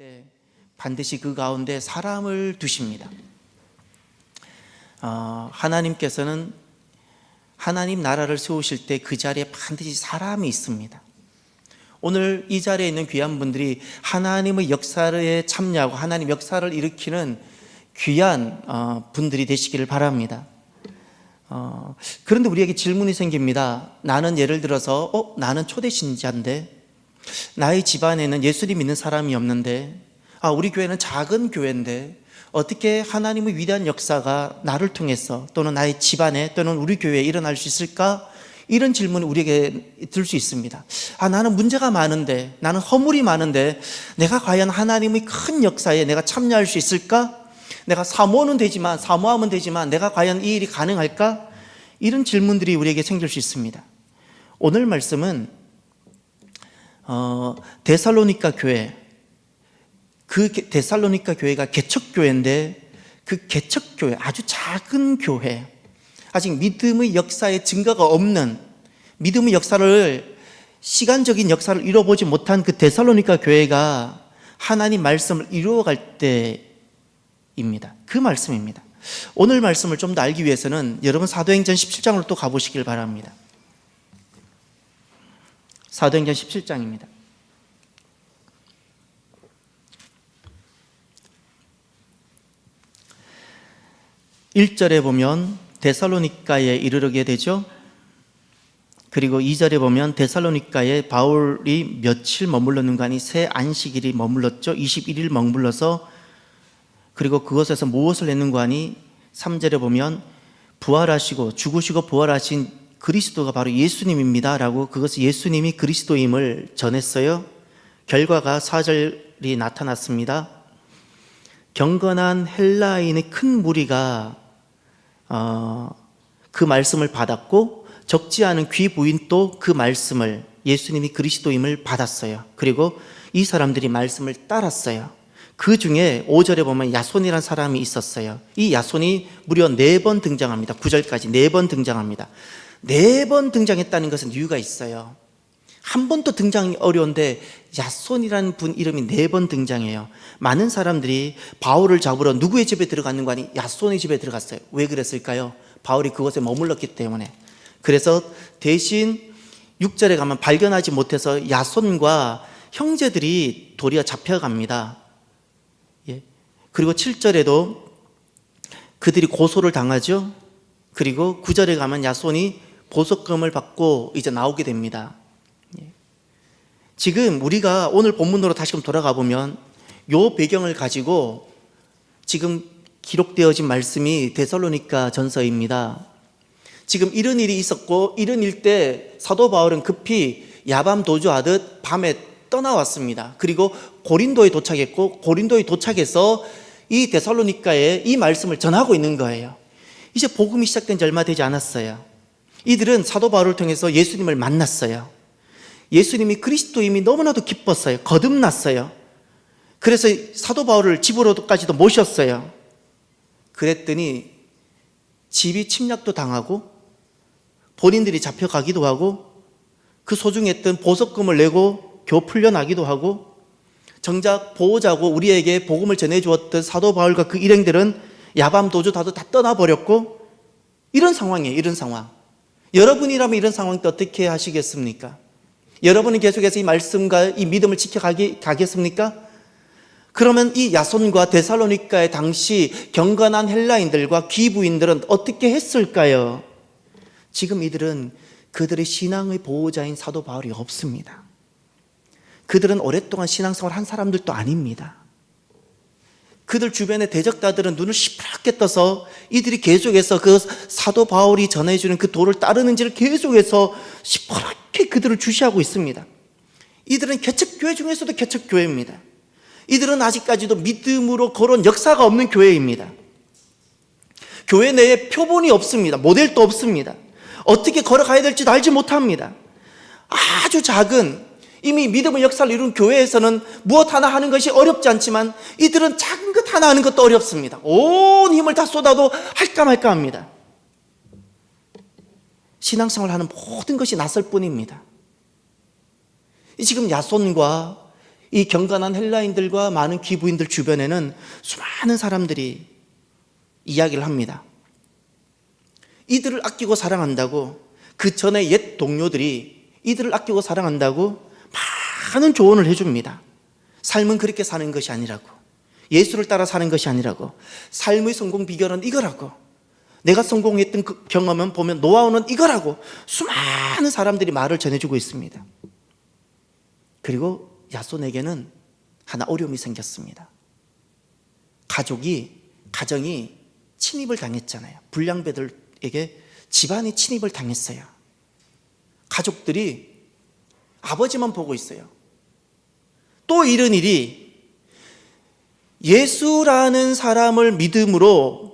때 반드시 그 가운데 사람을 두십니다. 하나님께서는 하나님 나라를 세우실 때 그 자리에 반드시 사람이 있습니다. 오늘 이 자리에 있는 귀한 분들이 하나님의 역사에 참여하고 하나님 역사를 일으키는 귀한 분들이 되시기를 바랍니다. 그런데 우리에게 질문이 생깁니다. 나는 예를 들어서 나는 초대 신자인데 나의 집안에는 예수님 믿는 사람이 없는데 우리 교회는 작은 교회인데 어떻게 하나님의 위대한 역사가 나를 통해서 또는 나의 집안에 또는 우리 교회에 일어날 수 있을까? 이런 질문이 우리에게 들 수 있습니다. 나는 문제가 많은데, 나는 허물이 많은데 내가 과연 하나님의 큰 역사에 내가 참여할 수 있을까? 내가 사모하면 되지만 내가 과연 이 일이 가능할까? 이런 질문들이 우리에게 생길 수 있습니다. 오늘 말씀은 데살로니가 교회, 그 데살로니가 교회가 개척교회인데 그 개척교회, 아주 작은 교회, 아직 믿음의 역사의 증거가 없는, 믿음의 역사를, 시간적인 역사를 이루어보지 못한 그 데살로니가 교회가 하나님 말씀을 이루어갈 때입니다. 그 말씀입니다. 오늘 말씀을 좀 더 알기 위해서는 여러분 사도행전 17장으로 또 가보시길 바랍니다. 사도행전 17장입니다. 1절에 보면 데살로니가에 이르게 되죠. 그리고 2절에 보면 데살로니가에 바울이 며칠 머물렀는가 하니 새 안식일이 머물렀죠. 21일 머물러서 그리고 그것에서 무엇을 했는가 하니 3절에 보면 부활하시고 죽으시고 부활하신 그리스도가 바로 예수님입니다 라고 그것이 예수님이 그리스도임을 전했어요. 결과가 4절이 나타났습니다. 경건한 헬라인의 큰 무리가 그 말씀을 받았고 적지 않은 귀부인도 그 말씀을, 예수님이 그리스도임을 받았어요. 그리고 이 사람들이 말씀을 따랐어요. 그 중에 5절에 보면 야손이라는 사람이 있었어요. 이 야손이 무려 4번 등장합니다. 9절까지 4번 등장합니다. 4번 등장했다는 것은 이유가 있어요. 한 번도 등장이 어려운데 야손이라는 분 이름이 4번 등장해요. 많은 사람들이 바울을 잡으러 누구의 집에 들어갔는가 하니 야손의 집에 들어갔어요. 왜 그랬을까요? 바울이 그곳에 머물렀기 때문에. 그래서 대신 6절에 가면 발견하지 못해서 야손과 형제들이 도리어 잡혀갑니다. 그리고 7절에도 그들이 고소를 당하죠. 그리고 9절에 가면 야손이 보석금을 받고 이제 나오게 됩니다. 지금 우리가 오늘 본문으로 다시금 돌아가 보면 이 배경을 가지고 지금 기록되어진 말씀이 데살로니가 전서입니다. 지금 이런 일이 있었고 이런 일 때 사도 바울은 급히 야밤 도주하듯 밤에 떠나왔습니다. 그리고 고린도에 도착했고 고린도에 도착해서 이 데살로니가에 이 말씀을 전하고 있는 거예요. 이제 복음이 시작된 지 얼마 되지 않았어요. 이들은 사도 바울을 통해서 예수님을 만났어요. 예수님이 그리스도임이 너무나도 기뻤어요. 거듭났어요. 그래서 사도 바울을 집으로까지도 모셨어요. 그랬더니 집이 침략도 당하고 본인들이 잡혀가기도 하고 그 소중했던 보석금을 내고 겨우 풀려나기도 하고 정작 보호자고 우리에게 복음을 전해주었던 사도 바울과 그 일행들은 야밤 도주하도 다 떠나버렸고 이런 상황이에요. 이런 상황. 여러분이라면 이런 상황 때 어떻게 하시겠습니까? 여러분은 계속해서 이 말씀과 이 믿음을 지켜가겠습니까? 그러면 이 야손과 데살로니가의 당시 경건한 헬라인들과 귀부인들은 어떻게 했을까요? 지금 이들은 그들의 신앙의 보호자인 사도 바울이 없습니다. 그들은 오랫동안 신앙생활을 한 사람들도 아닙니다. 그들 주변의 대적자들은 눈을 시퍼렇게 떠서 이들이 계속해서 그 사도 바울이 전해주는 그 도를 따르는지를 계속해서 시퍼렇게 그들을 주시하고 있습니다. 이들은 개척교회 중에서도 개척교회입니다. 이들은 아직까지도 믿음으로 걸어온 역사가 없는 교회입니다. 교회 내에 표본이 없습니다. 모델도 없습니다. 어떻게 걸어가야 될지도 알지 못합니다. 아주 작은 이미 믿음의 역사를 이룬 교회에서는 무엇 하나 하는 것이 어렵지 않지만 이들은 작은 것 하나 하는 것도 어렵습니다. 온 힘을 다 쏟아도 할까 말까 합니다. 신앙생활 하는 모든 것이 낯설 뿐입니다. 지금 야손과 이 경건한 헬라인들과 많은 기부인들 주변에는 수많은 사람들이 이야기를 합니다. 이들을 아끼고 사랑한다고, 그 전에 옛 동료들이 이들을 아끼고 사랑한다고 많은 조언을 해줍니다. 삶은 그렇게 사는 것이 아니라고, 예수를 따라 사는 것이 아니라고, 삶의 성공 비결은 이거라고, 내가 성공했던 그 경험은 보면 노하우는 이거라고 수많은 사람들이 말을 전해주고 있습니다. 그리고 야손에게는 하나 어려움이 생겼습니다. 가정이 침입을 당했잖아요. 불량배들에게 집안이 침입을 당했어요. 가족들이 아버지만 보고 있어요. 또 이런 일이 예수라는 사람을 믿음으로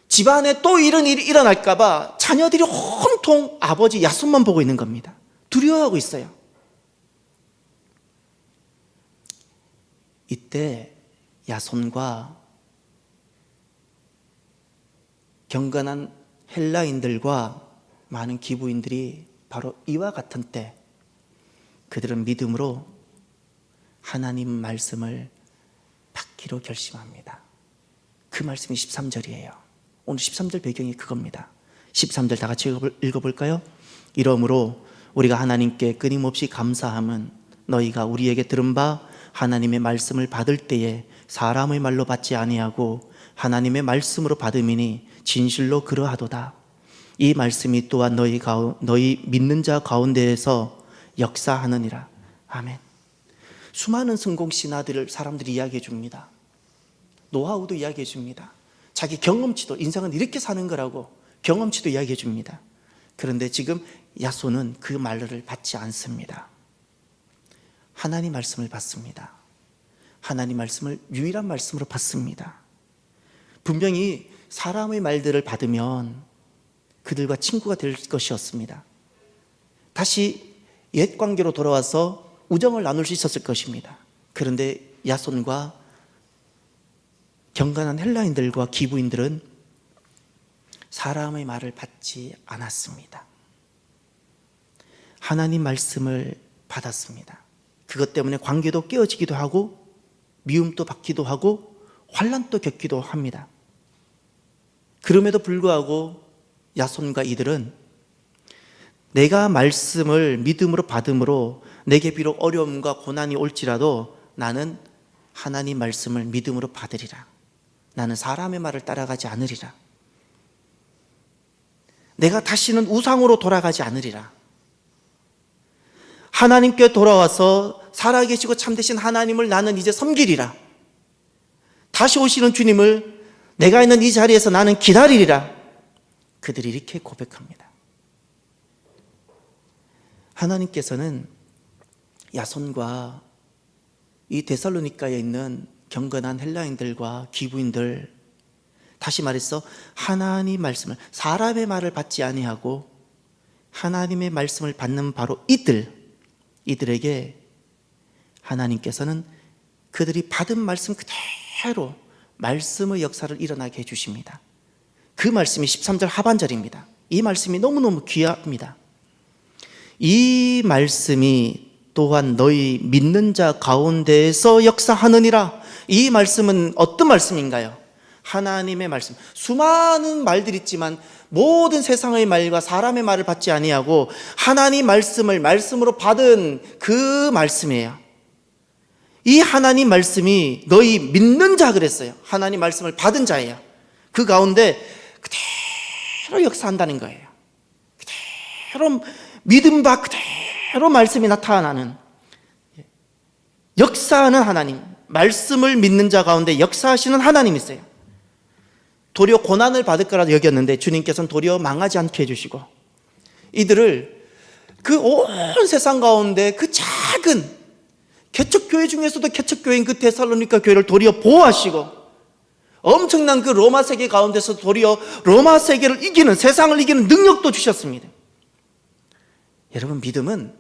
집안에 또 이런 일이 일어날까봐 자녀들이 온통 아버지 야손만 보고 있는 겁니다. 두려워하고 있어요. 이때 야손과 경건한 헬라인들과 많은 기부인들이 바로 이와 같은 때 그들은 믿음으로 하나님 말씀을 받기로 결심합니다. 그 말씀이 13절이에요. 오늘 13절 배경이 그겁니다. 13절 다 같이 읽어볼까요? 이러므로 우리가 하나님께 끊임없이 감사함은 너희가 우리에게 들은 바 하나님의 말씀을 받을 때에 사람의 말로 받지 아니하고 하나님의 말씀으로 받음이니 진실로 그러하도다. 이 말씀이 또한 너희 믿는 자 가운데에서 역사하느니라. 아멘. 수많은 성공 신화들을 사람들이 이야기해 줍니다. 노하우도 이야기해 줍니다. 자기 경험치도, 인생은 이렇게 사는 거라고 경험치도 이야기해 줍니다. 그런데 지금 야손은 그 말을 받지 않습니다. 하나님 말씀을 받습니다. 하나님 말씀을 유일한 말씀으로 받습니다. 분명히 사람의 말들을 받으면 그들과 친구가 될 것이었습니다. 다시 옛 관계로 돌아와서 우정을 나눌 수 있었을 것입니다. 그런데 야손과 경건한 헬라인들과 기부인들은 사람의 말을 받지 않았습니다. 하나님 말씀을 받았습니다. 그것 때문에 관계도 깨어지기도 하고 미움도 받기도 하고 환난도 겪기도 합니다. 그럼에도 불구하고 야손과 이들은 내가 말씀을 믿음으로 받음으로 내게 비록 어려움과 고난이 올지라도 나는 하나님 말씀을 믿음으로 받으리라. 나는 사람의 말을 따라가지 않으리라. 내가 다시는 우상으로 돌아가지 않으리라. 하나님께 돌아와서 살아계시고 참되신 하나님을 나는 이제 섬기리라. 다시 오시는 주님을 내가 있는 이 자리에서 나는 기다리리라. 그들이 이렇게 고백합니다. 하나님께서는 야손과 이 데살로니가에 있는 경건한 헬라인들과 기부인들, 다시 말해서 하나님 말씀을, 사람의 말을 받지 아니하고 하나님의 말씀을 받는 바로 이들에게 하나님께서는 그들이 받은 말씀 그대로 말씀의 역사를 일어나게 해주십니다. 그 말씀이 13절 하반절입니다. 이 말씀이 너무너무 귀합니다. 이 말씀이 또한 너희 믿는 자 가운데에서 역사하느니라. 이 말씀은 어떤 말씀인가요? 하나님의 말씀. 수많은 말들이 있지만 모든 세상의 말과 사람의 말을 받지 아니하고 하나님 말씀을 말씀으로 받은 그 말씀이에요. 이 하나님 말씀이 너희 믿는 자 그랬어요. 하나님 말씀을 받은 자예요. 그 가운데 그대로 역사한다는 거예요. 그대로 믿음 바 그대로 말씀이 나타나는, 역사하는 하나님, 말씀을 믿는 자 가운데 역사하시는 하나님이세요. 도리어 고난을 받을 거라도 여겼는데 주님께서는 도리어 망하지 않게 해주시고 이들을 그 온 세상 가운데 그 작은 개척교회 중에서도 개척교회인 그 데살로니가 교회를 도리어 보호하시고 엄청난 그 로마 세계 가운데서 도리어 로마 세계를 이기는, 세상을 이기는 능력도 주셨습니다. 여러분, 믿음은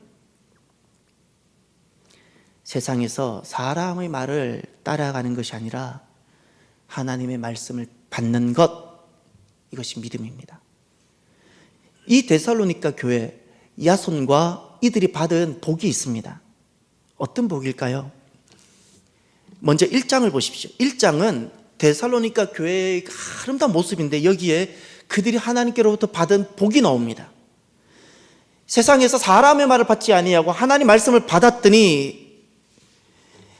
세상에서 사람의 말을 따라가는 것이 아니라 하나님의 말씀을 받는 것, 이것이 믿음입니다. 이 데살로니가 교회 야손과 이들이 받은 복이 있습니다. 어떤 복일까요? 먼저 1장을 보십시오. 1장은 데살로니가 교회의 아름다운 모습인데 여기에 그들이 하나님께로부터 받은 복이 나옵니다. 세상에서 사람의 말을 받지 아니하고 하나님 말씀을 받았더니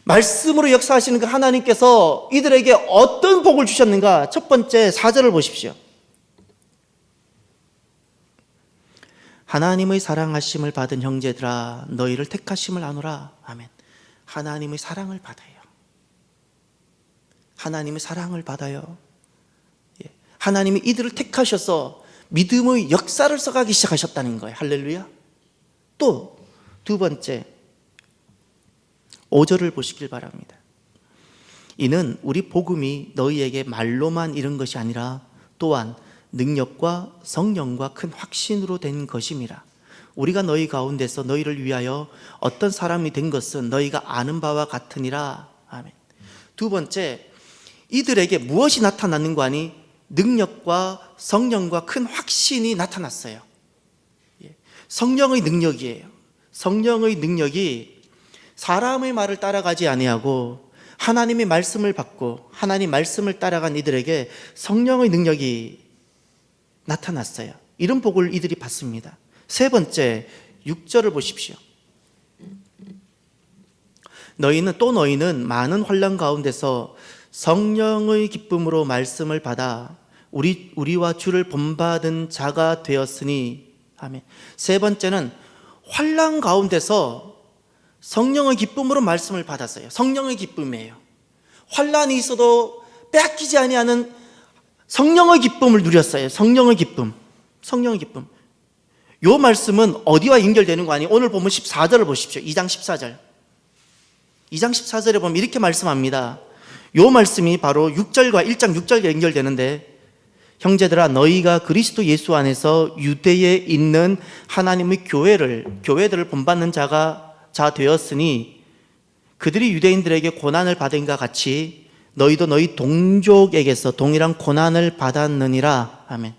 말씀으로 역사하시는 그 하나님께서 이들에게 어떤 복을 주셨는가? 첫 번째 4절을 보십시오. 하나님의 사랑하심을 받은 형제들아 너희를 택하심을 아노라. 아멘. 하나님의 사랑을 받아요. 하나님의 사랑을 받아요. 하나님이 이들을 택하셔서 믿음의 역사를 써가기 시작하셨다는 거예요. 할렐루야. 또 두 번째 5절을 보시길 바랍니다. 이는 우리 복음이 너희에게 말로만 이른 것이 아니라 또한 능력과 성령과 큰 확신으로 된 것임이라. 우리가 너희 가운데서 너희를 위하여 어떤 사람이 된 것은 너희가 아는 바와 같으니라. 아멘. 두 번째, 이들에게 무엇이 나타났는가 하니 능력과 성령과 큰 확신이 나타났어요. 성령의 능력이에요. 성령의 능력이 사람의 말을 따라가지 아니하고 하나님의 말씀을 받고 하나님 말씀을 따라간 이들에게 성령의 능력이 나타났어요. 이런 복을 이들이 받습니다. 세 번째 6절을 보십시오. 너희는 많은 환난 가운데서 성령의 기쁨으로 말씀을 받아 우리와 주를 본받은 자가 되었으니. 아멘. 세 번째는 환난 가운데서 성령의 기쁨으로 말씀을 받았어요. 성령의 기쁨이에요. 환난이 있어도 빼앗기지 아니하는 성령의 기쁨을 누렸어요. 성령의 기쁨. 성령의 기쁨. 요 말씀은 어디와 연결되는 거 아니에요? 오늘 보면 14절을 보십시오. 2장 14절. 2장 14절에 보면 이렇게 말씀합니다. 요 말씀이 바로 6절과 1장 6절과 연결되는데, 형제들아 너희가 그리스도 예수 안에서 유대에 있는 하나님의 교회들을 본받는 자 되었으니 그들이 유대인들에게 고난을 받은가 같이 너희도 너희 동족에게서 동일한 고난을 받았느니라. 아멘.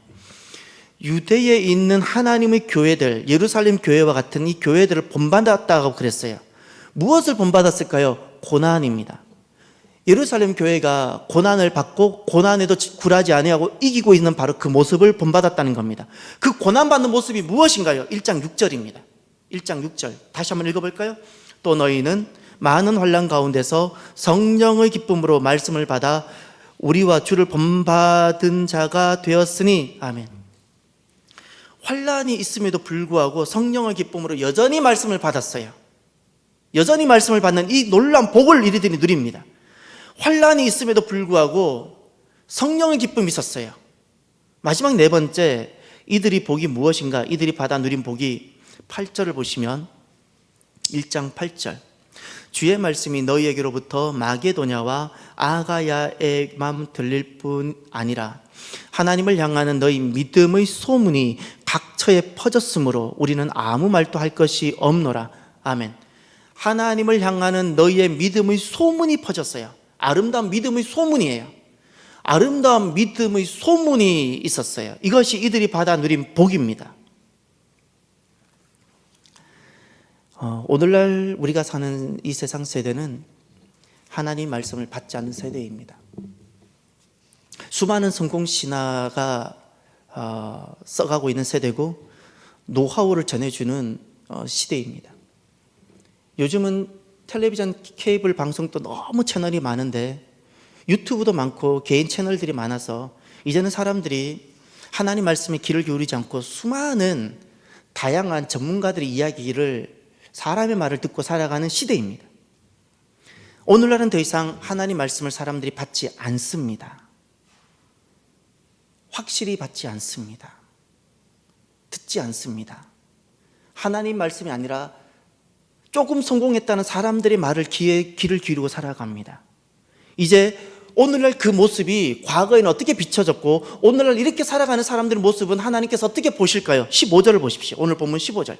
유대에 있는 하나님의 교회들, 예루살렘 교회와 같은 이 교회들을 본받았다고 그랬어요. 무엇을 본받았을까요? 고난입니다. 예루살렘 교회가 고난을 받고 고난에도 굴하지 아니하고 이기고 있는 바로 그 모습을 본받았다는 겁니다. 그 고난받는 모습이 무엇인가요? 1장 6절입니다. 1장 6절 다시 한번 읽어볼까요? 또 너희는 많은 환난 가운데서 성령의 기쁨으로 말씀을 받아 우리와 주를 본받은 자가 되었으니. 아멘. 환난이 있음에도 불구하고 성령의 기쁨으로 여전히 말씀을 받았어요. 여전히 말씀을 받는 이 놀라운 복을 이들이 누립니다. 환난이 있음에도 불구하고 성령의 기쁨이 있었어요. 마지막 네 번째, 이들이 복이 무엇인가? 이들이 받아 누린 복이 8절을 보시면 1장 8절. 주의 말씀이 너희에게로부터 마게도냐와 아가야에만 들릴 뿐 아니라 하나님을 향하는 너희 믿음의 소문이 각처에 퍼졌으므로 우리는 아무 말도 할 것이 없노라. 아멘. 하나님을 향하는 너희의 믿음의 소문이 퍼졌어요. 아름다운 믿음의 소문이에요. 아름다운 믿음의 소문이 있었어요. 이것이 이들이 받아 누린 복입니다. 오늘날 우리가 사는 이 세상 세대는 하나님 말씀을 받지 않는 세대입니다. 수많은 성공 신화가 써가고 있는 세대고 노하우를 전해주는 시대입니다. 요즘은 텔레비전 케이블 방송도 너무 채널이 많은데 유튜브도 많고 개인 채널들이 많아서 이제는 사람들이 하나님 말씀에 귀를 기울이지 않고 수많은 다양한 전문가들의 이야기를, 사람의 말을 듣고 살아가는 시대입니다. 오늘날은 더 이상 하나님 말씀을 사람들이 받지 않습니다. 확실히 받지 않습니다. 듣지 않습니다. 하나님 말씀이 아니라 조금 성공했다는 사람들의 말을 귀를 기울이고 살아갑니다. 이제 오늘날 그 모습이 과거에는 어떻게 비춰졌고 오늘날 이렇게 살아가는 사람들의 모습은 하나님께서 어떻게 보실까요? 15절을 보십시오. 오늘 본문 15절.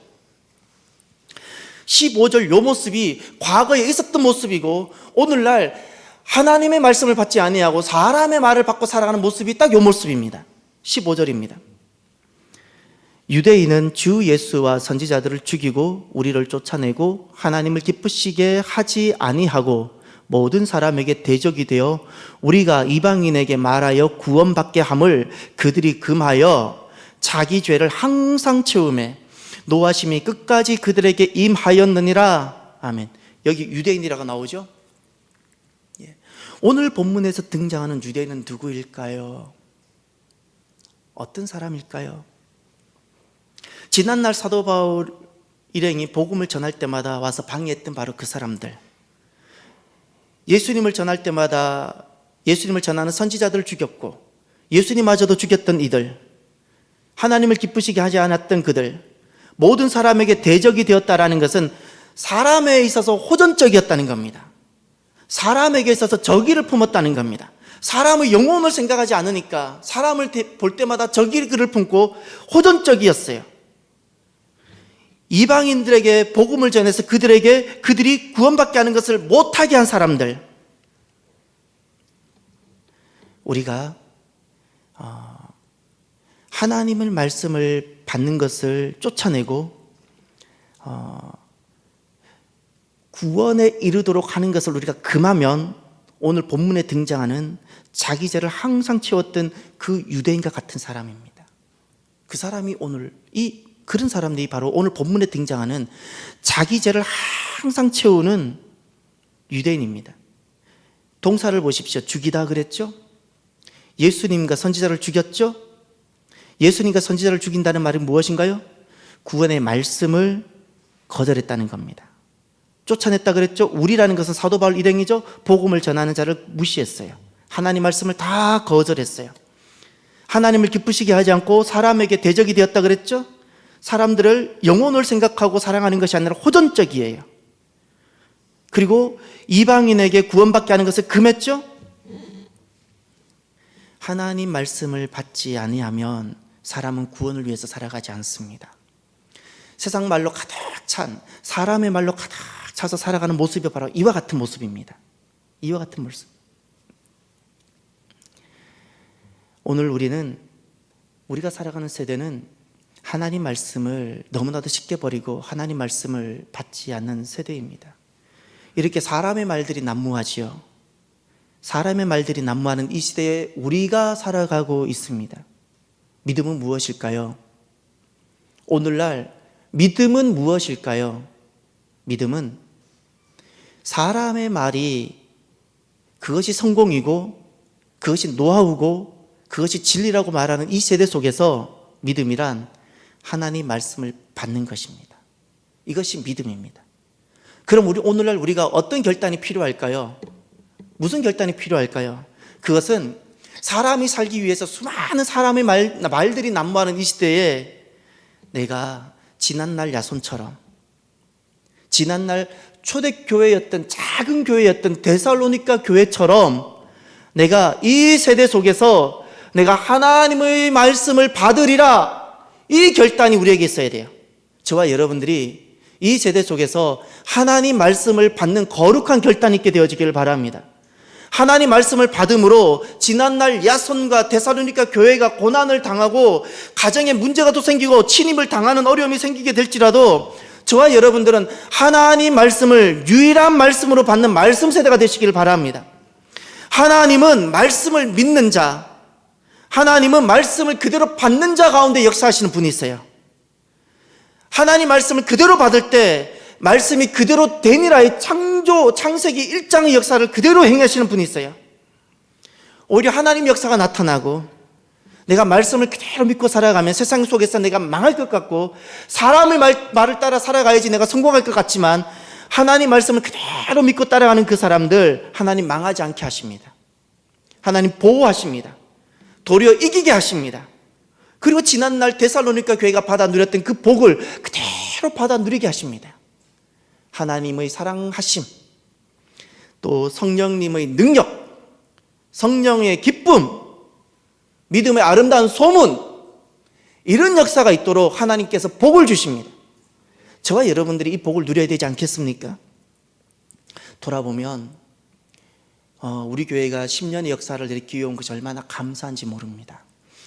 15절 요 모습이 과거에 있었던 모습이고 오늘날 하나님의 말씀을 받지 아니하고 사람의 말을 받고 살아가는 모습이 딱 요 모습입니다. 15절입니다. 유대인은 주 예수와 선지자들을 죽이고 우리를 쫓아내고 하나님을 기쁘시게 하지 아니하고 모든 사람에게 대적이 되어 우리가 이방인에게 말하여 구원받게 함을 그들이 금하여 자기 죄를 항상 채우매 노하심이 끝까지 그들에게 임하였느니라. 아멘. 여기 유대인이라고 나오죠? 오늘 본문에서 등장하는 유대인은 누구일까요? 어떤 사람일까요? 지난날 사도 바울 일행이 복음을 전할 때마다 와서 방해했던 바로 그 사람들, 예수님을 전할 때마다 예수님을 전하는 선지자들을 죽였고 예수님마저도 죽였던 이들, 하나님을 기쁘시게 하지 않았던 그들, 모든 사람에게 대적이 되었다라는 것은 사람에 있어서 호전적이었다는 겁니다. 사람에게 있어서 적의를 품었다는 겁니다. 사람의 영혼을 생각하지 않으니까 사람을 볼 때마다 적의를 품고 호전적이었어요. 이방인들에게 복음을 전해서 그들이 구원받게 하는 것을 못하게 한 사람들, 우리가 하나님의 말씀을 받는 것을 쫓아내고 구원에 이르도록 하는 것을 우리가 금하면 오늘 본문에 등장하는 자기 죄를 항상 채웠던 그 유대인과 같은 사람입니다. 그 사람이 그런 사람들이 바로 오늘 본문에 등장하는 자기 죄를 항상 채우는 유대인입니다. 동사를 보십시오. 죽이다 그랬죠? 예수님과 선지자를 죽였죠? 예수님과 선지자를 죽인다는 말은 무엇인가요? 구원의 말씀을 거절했다는 겁니다. 쫓아냈다 그랬죠? 우리라는 것은 사도 바울 일행이죠? 복음을 전하는 자를 무시했어요. 하나님 말씀을 다 거절했어요. 하나님을 기쁘시게 하지 않고 사람에게 대적이 되었다 그랬죠? 사람들을 영혼을 생각하고 사랑하는 것이 아니라 호전적이에요. 그리고 이방인에게 구원받게 하는 것을 금했죠? 하나님 말씀을 받지 아니하면 사람은 구원을 위해서 살아가지 않습니다. 세상 말로 가득 찬, 사람의 말로 가득 차서 살아가는 모습이 바로 이와 같은 모습입니다. 이와 같은 모습. 오늘 우리가 살아가는 세대는 하나님 말씀을 너무나도 쉽게 버리고 하나님 말씀을 받지 않는 세대입니다. 이렇게 사람의 말들이 난무하지요. 사람의 말들이 난무하는 이 시대에 우리가 살아가고 있습니다. 믿음은 무엇일까요? 오늘날 믿음은 무엇일까요? 믿음은 사람의 말이 그것이 성공이고 그것이 노하우고 그것이 진리라고 말하는 이 세대 속에서 믿음이란 하나님 말씀을 받는 것입니다. 이것이 믿음입니다. 그럼 오늘날 우리가 어떤 결단이 필요할까요? 무슨 결단이 필요할까요? 그것은 사람이 살기 위해서 수많은 사람의 말들이 난무하는 이 시대에 내가 지난날 야손처럼, 지난날 초대교회였던 작은 교회였던 데살로니가 교회처럼 내가 이 세대 속에서 내가 하나님의 말씀을 받으리라, 이 결단이 우리에게 있어야 돼요. 저와 여러분들이 이 세대 속에서 하나님 말씀을 받는 거룩한 결단이 있게 되어지기를 바랍니다. 하나님 말씀을 받음으로 지난날 야손과 데살로니가 교회가 고난을 당하고 가정에 문제가 또 생기고 침입을 당하는 어려움이 생기게 될지라도 저와 여러분들은 하나님 말씀을 유일한 말씀으로 받는 말씀 세대가 되시기를 바랍니다. 하나님은 말씀을 믿는 자, 하나님은 말씀을 그대로 받는 자 가운데 역사하시는 분이 있어요. 하나님 말씀을 그대로 받을 때 말씀이 그대로 되니라의 창세기 1장의 역사를 그대로 행하시는 분이 있어요. 오히려 하나님 역사가 나타나고 내가 말씀을 그대로 믿고 살아가면 세상 속에서 내가 망할 것 같고 사람의 말을 따라 살아가야지 내가 성공할 것 같지만 하나님 말씀을 그대로 믿고 따라가는 그 사람들 하나님 망하지 않게 하십니다. 하나님 보호하십니다. 도리어 이기게 하십니다. 그리고 지난날 데살로니가 교회가 받아 누렸던 그 복을 그대로 받아 누리게 하십니다. 하나님의 사랑하심, 또 성령님의 능력, 성령의 기쁨, 믿음의 아름다운 소문, 이런 역사가 있도록 하나님께서 복을 주십니다. 저와 여러분들이 이 복을 누려야 되지 않겠습니까? 돌아보면 우리 교회가 10년의 역사를 이렇게 이어온 것이 얼마나 감사한지 모릅니다.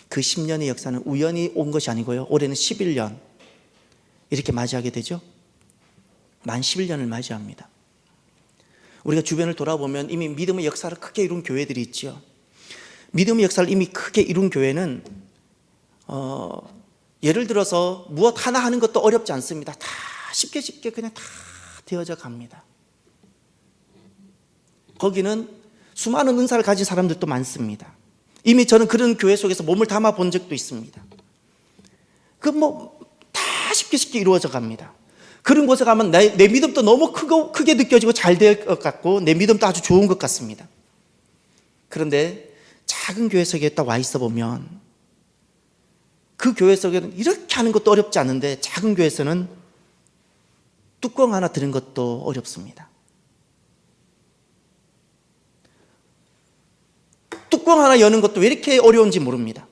그 10년의 역사는 우연히 온 것이 아니고요, 올해는 11년 이렇게 맞이하게 되죠. 만 11년을 맞이합니다. 우리가 주변을 돌아보면 이미 믿음의 역사를 크게 이룬 교회들이 있죠. 믿음의 역사를 이미 크게 이룬 교회는 예를 들어서 무엇 하나 하는 것도 어렵지 않습니다. 다 쉽게 그냥 다 되어져 갑니다. 거기는 수많은 은사를 가진 사람들도 많습니다. 이미 저는 그런 교회 속에서 몸을 담아 본 적도 있습니다. 다 쉽게 이루어져 갑니다. 그런 곳에 가면 내 믿음도 너무 크게 느껴지고 잘 될 것 같고 내 믿음도 아주 좋은 것 같습니다. 그런데 작은 교회 속에 딱 와 있어 보면 그 교회 속에는 이렇게 하는 것도 어렵지 않은데 작은 교회에서는 뚜껑 하나 드는 것도 어렵습니다. 뚜껑 하나 여는 것도 왜 이렇게 어려운지 모릅니다.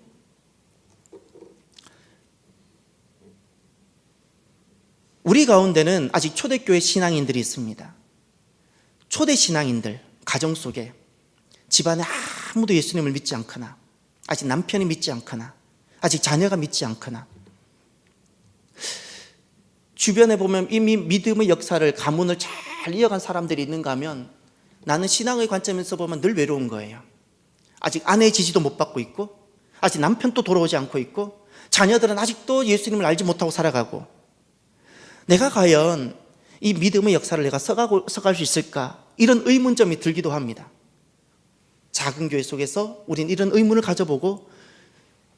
우리 가운데는 아직 초대교회 신앙인들이 있습니다. 초대 신앙인들, 가정 속에 집안에 아무도 예수님을 믿지 않거나 아직 남편이 믿지 않거나 아직 자녀가 믿지 않거나 주변에 보면 이미 믿음의 역사를 가문을 잘 이어간 사람들이 있는가 하면 나는 신앙의 관점에서 보면 늘 외로운 거예요. 아직 아내의 지지도 못 받고 있고 아직 남편도 돌아오지 않고 있고 자녀들은 아직도 예수님을 알지 못하고 살아가고 내가 과연 이 믿음의 역사를 내가 써갈 수 있을까? 이런 의문점이 들기도 합니다. 작은 교회 속에서 우린 이런 의문을 가져보고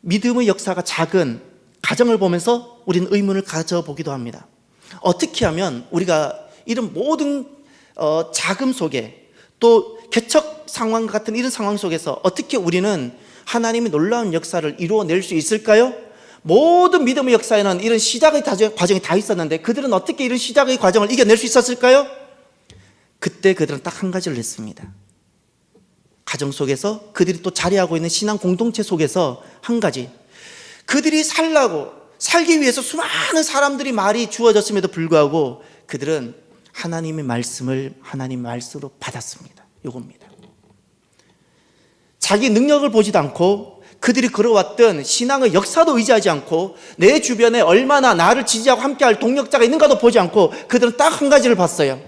믿음의 역사가 작은 가정을 보면서 우린 의문을 가져보기도 합니다. 어떻게 하면 우리가 이런 모든 자금 속에 또 개척 상황 같은 이런 상황 속에서 어떻게 우리는 하나님의 놀라운 역사를 이루어낼 수 있을까요? 모든 믿음의 역사에는 이런 시작의 과정이 다 있었는데 그들은 어떻게 이런 시작의 과정을 이겨낼 수 있었을까요? 그때 그들은 딱 한 가지를 했습니다. 가정 속에서 그들이 또 자리하고 있는 신앙 공동체 속에서 한 가지, 그들이 살기 위해서 수많은 사람들이 말이 주어졌음에도 불구하고 그들은 하나님의 말씀을 하나님의 말씀으로 받았습니다. 이겁니다. 자기 능력을 보지도 않고 그들이 걸어왔던 신앙의 역사도 의지하지 않고 내 주변에 얼마나 나를 지지하고 함께할 동력자가 있는가도 보지 않고 그들은 딱 한 가지를 봤어요.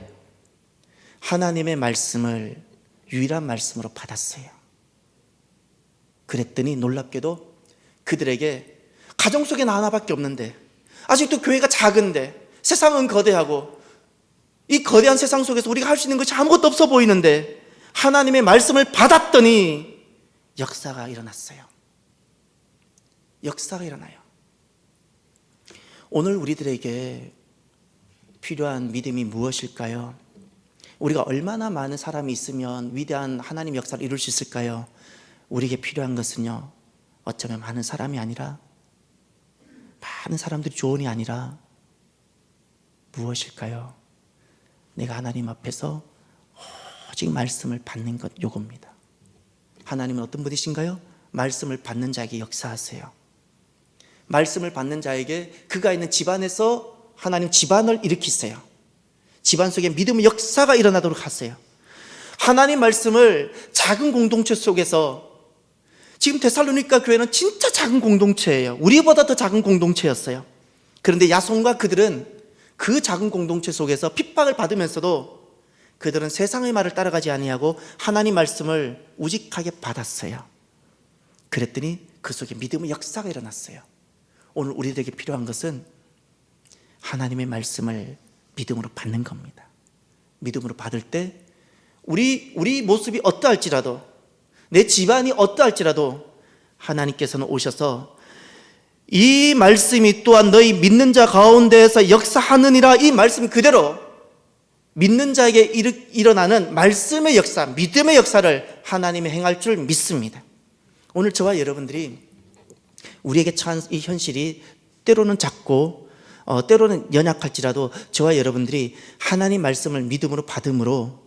하나님의 말씀을 유일한 말씀으로 받았어요. 그랬더니 놀랍게도 그들에게 가정 속에 나 하나밖에 없는데 아직도 교회가 작은데 세상은 거대하고 이 거대한 세상 속에서 우리가 할 수 있는 것이 아무것도 없어 보이는데 하나님의 말씀을 받았더니 역사가 일어났어요. 역사가 일어나요. 오늘 우리들에게 필요한 믿음이 무엇일까요? 우리가 얼마나 많은 사람이 있으면 위대한 하나님 역사를 이룰 수 있을까요? 우리에게 필요한 것은요, 어쩌면 많은 사람이 아니라 많은 사람들이 조언이 아니라 무엇일까요? 내가 하나님 앞에서 오직 말씀을 받는 것, 요겁니다. 하나님은 어떤 분이신가요? 말씀을 받는 자에게 역사하세요. 말씀을 받는 자에게 그가 있는 집안에서 하나님 집안을 일으키세요. 집안 속에 믿음의 역사가 일어나도록 하세요. 하나님 말씀을 작은 공동체 속에서, 지금 데살로니가 교회는 진짜 작은 공동체예요. 우리보다 더 작은 공동체였어요. 그런데 야손과 그들은 그 작은 공동체 속에서 핍박을 받으면서도 그들은 세상의 말을 따라가지 아니하고 하나님 말씀을 우직하게 받았어요. 그랬더니 그 속에 믿음의 역사가 일어났어요. 오늘 우리들에게 필요한 것은 하나님의 말씀을 믿음으로 받는 겁니다. 믿음으로 받을 때 우리 모습이 어떠할지라도, 내 집안이 어떠할지라도 하나님께서는 오셔서 이 말씀이 또한 너희 믿는 자 가운데에서 역사하느니라, 이 말씀 그대로 믿는 자에게 일어나는 말씀의 역사, 믿음의 역사를 하나님이 행할 줄 믿습니다. 오늘 저와 여러분들이 우리에게 처한 이 현실이 때로는 작고 때로는 연약할지라도 저와 여러분들이 하나님 말씀을 믿음으로 받음으로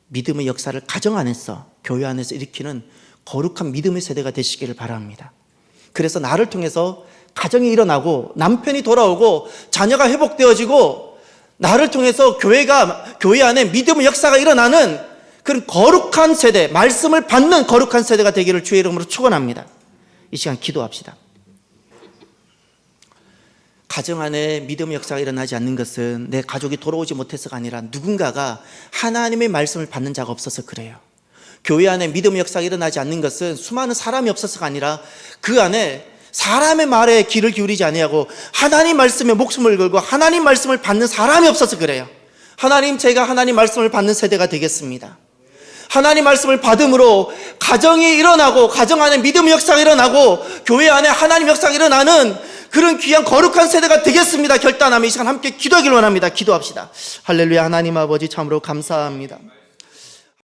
믿음의 역사를 가정 안에서, 교회 안에서 일으키는 거룩한 믿음의 세대가 되시기를 바랍니다. 그래서 나를 통해서 가정이 일어나고 남편이 돌아오고 자녀가 회복되어지고 나를 통해서 교회 안에 믿음의 역사가 일어나는 그런 거룩한 세대, 말씀을 받는 거룩한 세대가 되기를 주의 이름으로 축원합니다. 이 시간 기도합시다. 가정 안에 믿음의 역사가 일어나지 않는 것은 내 가족이 돌아오지 못해서가 아니라 누군가가 하나님의 말씀을 받는 자가 없어서 그래요. 교회 안에 믿음의 역사가 일어나지 않는 것은 수많은 사람이 없어서가 아니라 그 안에 사람의 말에 귀를 기울이지 아니하고 하나님 말씀에 목숨을 걸고 하나님 말씀을 받는 사람이 없어서 그래요. 하나님, 제가 하나님 말씀을 받는 세대가 되겠습니다. 하나님 말씀을 받음으로 가정이 일어나고 가정 안에 믿음의 역사가 일어나고 교회 안에 하나님 역사가 일어나는 그런 귀한 거룩한 세대가 되겠습니다. 결단하며 이 시간 함께 기도하기를 원합니다. 기도합시다. 할렐루야. 하나님 아버지 참으로 감사합니다.